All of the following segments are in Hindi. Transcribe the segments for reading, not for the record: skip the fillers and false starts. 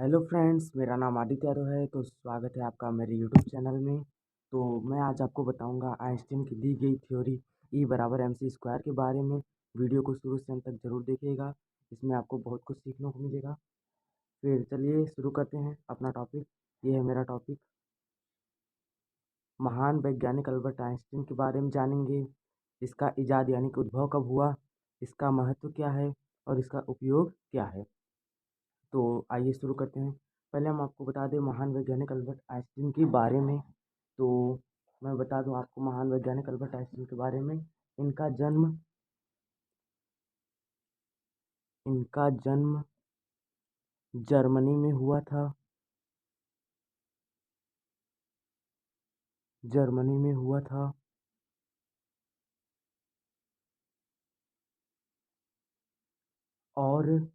हेलो फ्रेंड्स, मेरा नाम आदित्य यादव है। तो स्वागत है आपका मेरे यूट्यूब चैनल में। तो मैं आज आपको बताऊंगा आइंस्टीन की दी गई थ्योरी E = mc² के बारे में। वीडियो को शुरू से अंत तक जरूर देखिएगा, इसमें आपको बहुत कुछ सीखने को मिलेगा। फिर चलिए शुरू करते हैं अपना टॉपिक। ये है मेरा टॉपिक। महान वैज्ञानिक अल्बर्ट आइंस्टीन के बारे में जानेंगे। इसका इजाद यानी कि उद्भव कब हुआ, इसका महत्व क्या है और इसका उपयोग क्या है। तो आइए शुरू करते हैं। पहले हम आपको बता दें महान वैज्ञानिक अल्बर्ट आइंस्टीन के बारे में। तो मैं बता दूं आपको महान वैज्ञानिक अल्बर्ट आइंस्टीन के बारे में। इनका जन्म इनका जन्म जर्मनी में हुआ था। जर्मनी में हुआ था। और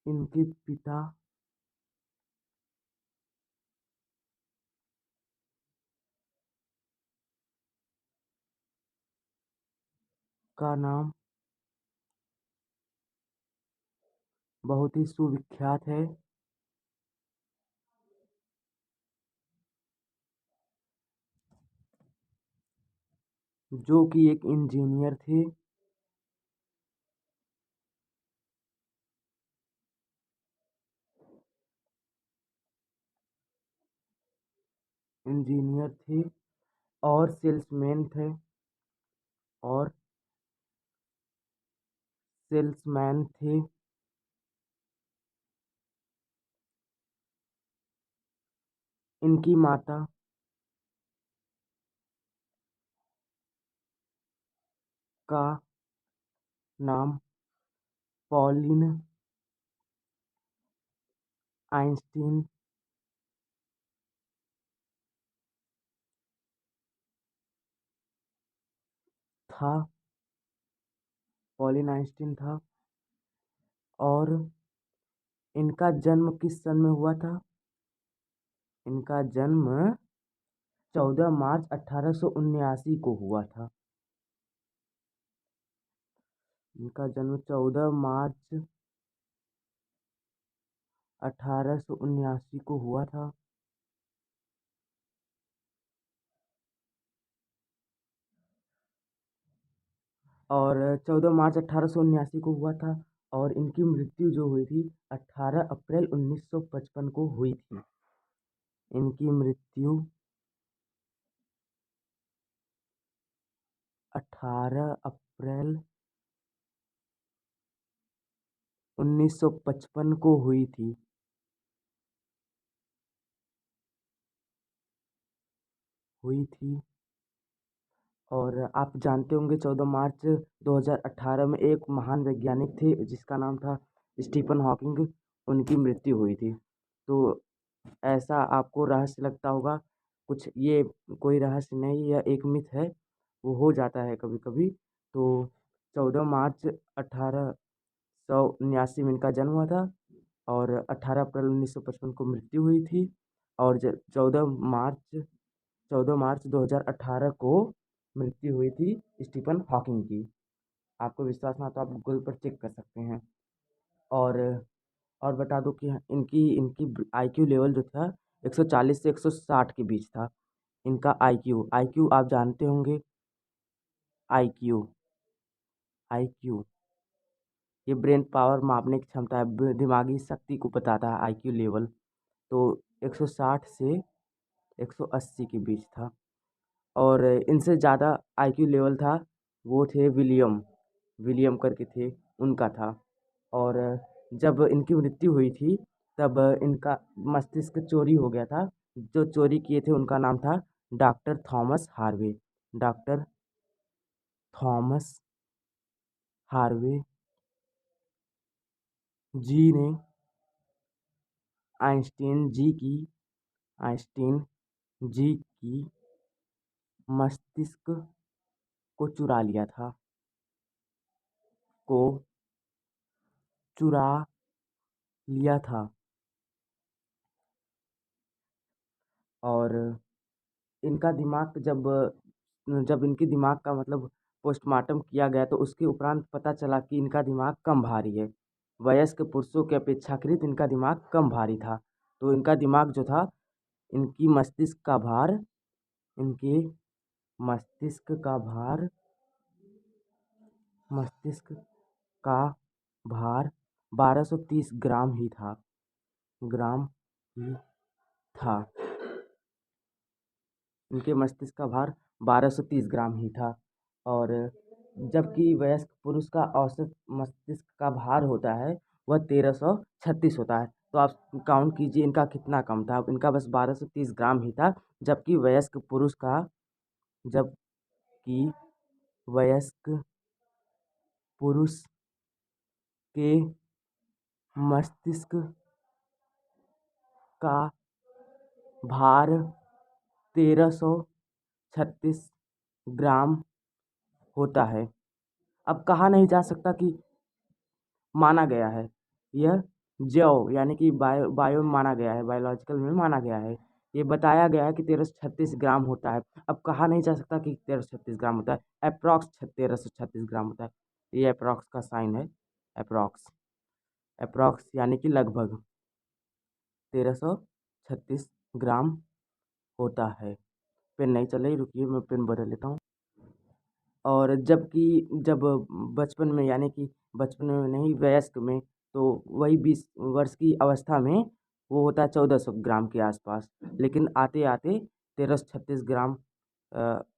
इनके पिता का नाम बहुत ही सुविख्यात है, जो कि एक इंजीनियर थे। इंजीनियर थे और सेल्समैन थे। और सेल्समैन थे। इनकी माता का नाम पॉलिन आइंस्टीन था। पॉलिन आइंस्टीन था। और इनका जन्म किस सन में हुआ था? इनका जन्म 14 मार्च 1879 को हुआ था। इनका जन्म 14 मार्च 1879 को हुआ था। और 14 मार्च 1879 को हुआ था। और इनकी मृत्यु जो हुई थी 18 अप्रैल 1955 को हुई थी। इनकी मृत्यु 18 अप्रैल 1955 को हुई थी। हुई थी। और आप जानते होंगे 14 मार्च 2018 में एक महान वैज्ञानिक थे जिसका नाम था स्टीफन हॉकिंग। उनकी मृत्यु हुई थी। तो ऐसा आपको रहस्य लगता होगा कुछ, ये कोई रहस्य नहीं, यह एक मिथ है। वो हो जाता है कभी कभी। तो 14 मार्च 1879 में इनका जन्म हुआ था। और 18 अप्रैल 1955 को मृत्यु हुई थी। और 14 मार्च 2018 को मृत्यु हुई थी स्टीफन हॉकिंग की। आपको विश्वास ना तो आप गूगल पर चेक कर सकते हैं। और और बता दो कि इनकी इनकी आईक्यू लेवल जो था 140 से 160 के बीच था। इनका आईक्यू आईक्यू आप जानते होंगे। आईक्यू आईक्यू ये ब्रेन पावर मापने की क्षमता है, दिमागी शक्ति को बताता है आईक्यू लेवल। तो 160 से 180 के बीच था। और इनसे ज़्यादा आईक्यू लेवल था वो थे विलियम विलियम करके थे, उनका था। और जब इनकी मृत्यु हुई थी तब इनका मस्तिष्क चोरी हो गया था। जो चोरी किए थे उनका नाम था doctor Thomas Harvey. Doctor Thomas Harvey ji ने आइंस्टीन जी की आइंस्टीन जी की मस्तिष्क को चुरा लिया था। को चुरा लिया था। और इनका दिमाग जब जब इनके दिमाग का मतलब पोस्टमार्टम किया गया तो उसके उपरांत पता चला कि इनका दिमाग कम भारी है। वयस्क पुरुषों के अपेक्षाकृत इनका दिमाग कम भारी था। तो इनका दिमाग जो था, इनकी मस्तिष्क का भार इनके मस्तिष्क का भार मस्तिष्क का भार 1230 ग्राम ही था। ग्राम ही था। इनके मस्तिष्क का भार 1230 ग्राम ही था। और जबकि वयस्क पुरुष का औसत मस्तिष्क का भार होता है वह 1336 होता है। तो आप काउंट कीजिए इनका कितना कम था। इनका बस 1230 ग्राम ही था। जबकि जबकि वयस्क पुरुष के मस्तिष्क का भार 1336 ग्राम होता है। अब कहा नहीं जा सकता कि माना गया है, यह जैव यानी कि बायो में माना गया है, बायोलॉजिकल में माना गया है। ये बताया गया है कि 1336 ग्राम होता है। अब कहा नहीं जा सकता कि 1336 ग्राम होता है, अप्रॉक्स 1336 ग्राम होता है। ये अप्रॉक्स का साइन है। अप्रॉक्स अप्रॉक्स यानी कि लगभग 1336 ग्राम होता है। पेन नहीं चल रही, रुकिए मैं पेन बदल लेता हूँ। और जब बचपन में यानी कि बचपन में नहीं, वयस्क में, तो वही 20 वर्ष की अवस्था में वो होता है 1400 ग्राम के आसपास। लेकिन आते आते 1336 ग्राम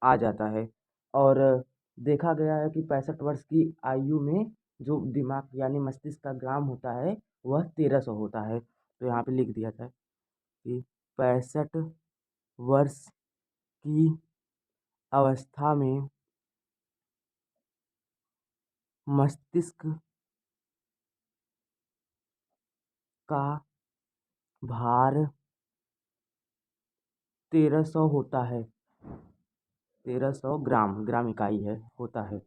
आ जाता है। और देखा गया है कि 65 वर्ष की आयु में जो दिमाग यानी मस्तिष्क का ग्राम होता है वह 1300 होता है। तो यहाँ पे लिख दिया था कि 65 वर्ष की अवस्था में मस्तिष्क का भार 1300 होता है। 1300 ग्राम, ग्राम इकाई है, होता है।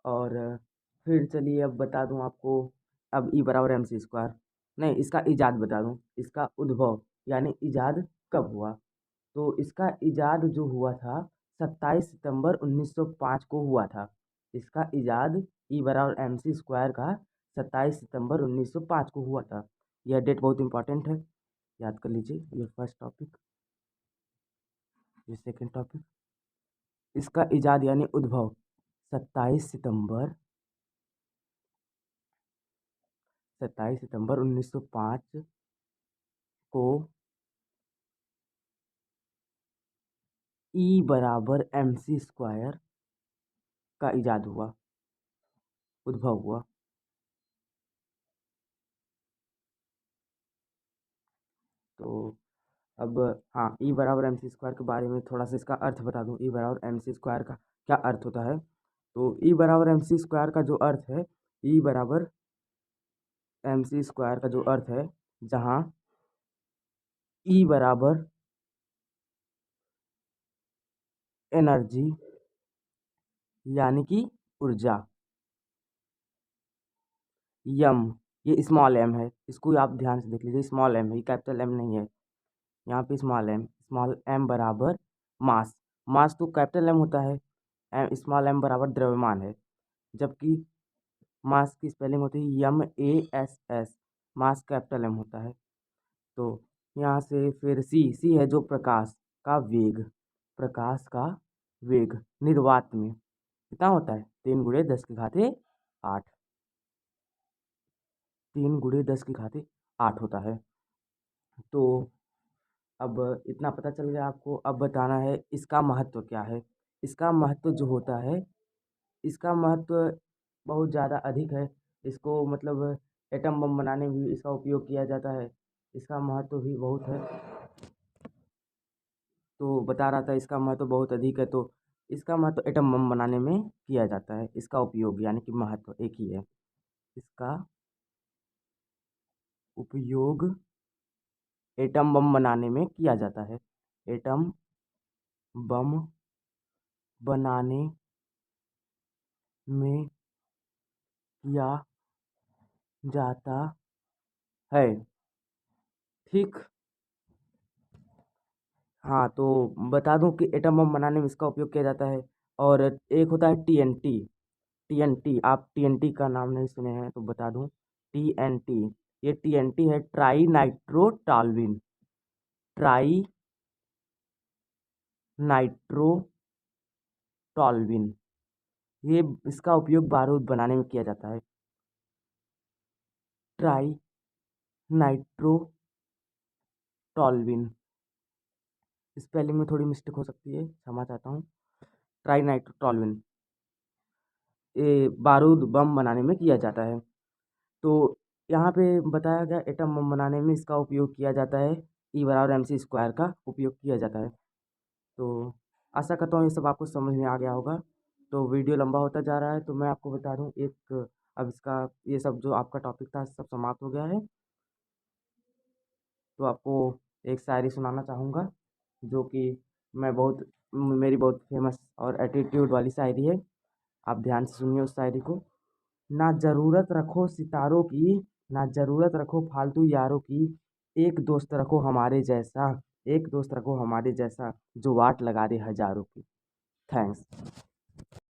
और फिर चलिए अब बता दूं आपको। अब ई बराबर एम सी स्क्वायर, नहीं, इसका इजाद बता दूं, इसका उद्भव यानी इजाद कब हुआ। तो इसका इजाद जो हुआ था 27 सितंबर 1905 को हुआ था। इसका इजाद ई बराबर एम सी स्क्वायर का 27 सितंबर 1905 को हुआ था। यह डेट बहुत इंपॉर्टेंट है, याद कर लीजिए। ये फर्स्ट टॉपिक, ये सेकंड टॉपिक। इसका इजाद यानी उद्भव 27 सितंबर 1905 को ई बराबर एम सी स्क्वायर का इजाद हुआ, उद्भव हुआ। तो अब हाँ, ई बराबर एम सी स्क्वायर के बारे में थोड़ा सा इसका अर्थ बता दूं। ई बराबर एम सी स्क्वायर का क्या अर्थ होता है। तो ई बराबर एम सी स्क्वायर का जो अर्थ है, ई बराबर एम सी स्क्वायर का जो अर्थ है, जहाँ ई बराबर एनर्जी यानी कि ऊर्जा, यम, ये स्मॉल एम है, इसको आप ध्यान से देख लीजिए। स्मॉल एम है, ये कैपिटल एम नहीं है। यहाँ पे स्मॉल एम बराबर मास। मास तो कैपिटल एम होता है। स्मॉल एम बराबर द्रव्यमान है। जबकि मास की स्पेलिंग होती है M A S S. Mass capital M होता है। तो यहाँ से फिर सी, सी है जो प्रकाश का वेग। प्रकाश का वेग निर्वात में कितना होता है, 3 × 10⁸ 3 × 10⁸ होता है। तो अब इतना पता चल गया आपको। अब बताना है इसका महत्व क्या है। इसका महत्व जो होता है, इसका महत्व बहुत ज़्यादा अधिक है। इसको मतलब एटम बम बनाने में भी इसका उपयोग किया जाता है। इसका महत्व भी बहुत है। तो बता रहा था इसका महत्व बहुत अधिक है। तो इसका महत्व एटम बम बनाने में किया जाता है। इसका उपयोग यानी कि महत्व एक ही है। इसका उपयोग एटम बम बनाने में किया जाता है। एटम बम बनाने में किया जाता है। ठीक। हाँ, तो बता दूँ कि एटम बम बनाने में इसका उपयोग किया जाता है। और एक होता है टीएनटी। टीएनटी, आप टीएनटी का नाम नहीं सुने हैं तो बता दूँ। टीएनटी, ये टीएनटी है ट्राई नाइट्रो टॉल्विन। ट्राई नाइट्रो टॉल्विन, ये इसका उपयोग बारूद बनाने में किया जाता है। ट्राई नाइट्रो टॉल्विन, स्पेलिंग में थोड़ी मिस्टेक हो सकती है, क्षमा चाहता हूँ। ट्राई नाइट्रो टॉल्विन, ये बारूद बम बनाने में किया जाता है। तो यहाँ पे बताया गया एटम बम बनाने में इसका उपयोग किया जाता है। ई बराबर एम सी स्क्वायर का उपयोग किया जाता है। तो आशा करता हूँ ये सब आपको समझ में आ गया होगा। तो वीडियो लंबा होता जा रहा है तो मैं आपको बता दूँ एक, अब इसका ये सब जो आपका टॉपिक था सब समाप्त हो गया है। तो आपको एक शायरी सुनाना चाहूँगा जो कि मैं बहुत मेरी बहुत फेमस और एटीट्यूड वाली शायरी है। आप ध्यान से सुनिए उस शायरी को। ना ज़रूरत रखो सितारों की, ना ज़रूरत रखो फालतू यारों की, एक दोस्त रखो हमारे जैसा, एक दोस्त रखो हमारे जैसा, जो वाट लगा दे हज़ारों की। थैंक्स।